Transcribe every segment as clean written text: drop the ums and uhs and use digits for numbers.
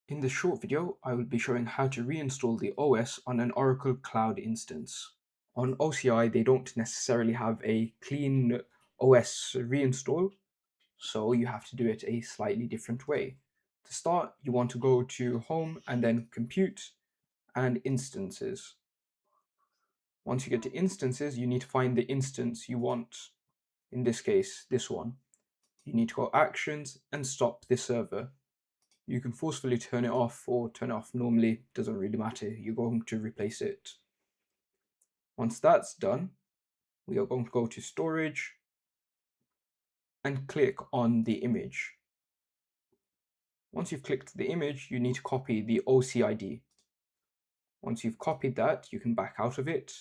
In this short video, I will be showing how to reinstall the OS on an Oracle Cloud instance. On OCI, they don't necessarily have a clean OS reinstall, so you have to do it a slightly different way. To start, you want to go to Home and then Compute and Instances. Once you get to Instances, you need to find the instance you want. In this case, this one. You need to go Actions and stop this server. You can forcefully turn it off or turn it off normally, doesn't really matter, you're going to replace it. Once that's done, we are going to go to Storage and click on the image. Once you've clicked the image, you need to copy the OCID. Once you've copied that, you can back out of it.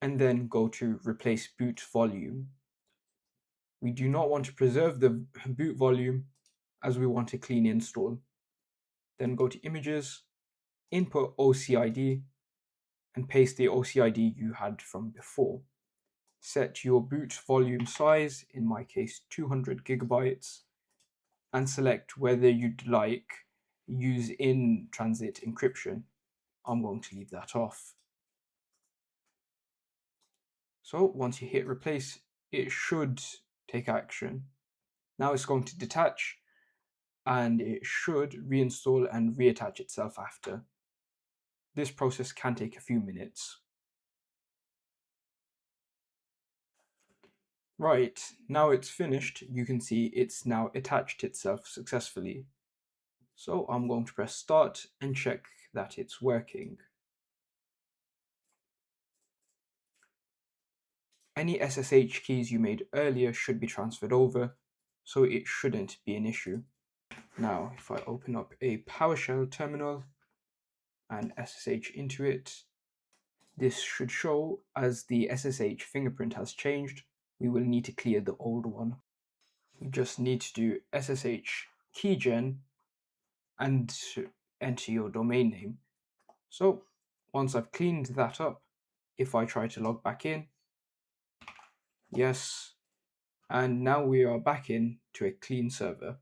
And then go to Replace Boot Volume. We do not want to preserve the boot volume as we want a clean install. Then go to Images, input OCID, and paste the OCID you had from before. Set your boot volume size, in my case 200 gigabytes, and select whether you'd like use in-transit encryption. I'm going to leave that off. So once you hit replace, it should take action. Now it's going to detach, and it should reinstall and reattach itself after. This process can take a few minutes. Right, now it's finished, you can see it's now attached itself successfully. So I'm going to press start and check that it's working. Any SSH keys you made earlier should be transferred over, so it shouldn't be an issue. Now, if I open up a PowerShell terminal and SSH into it, this should show as the SSH fingerprint has changed. We will need to clear the old one. We just need to do SSH keygen and enter your domain name. So once I've cleaned that up, if I try to log back in, yes, and now we are back in to a clean server.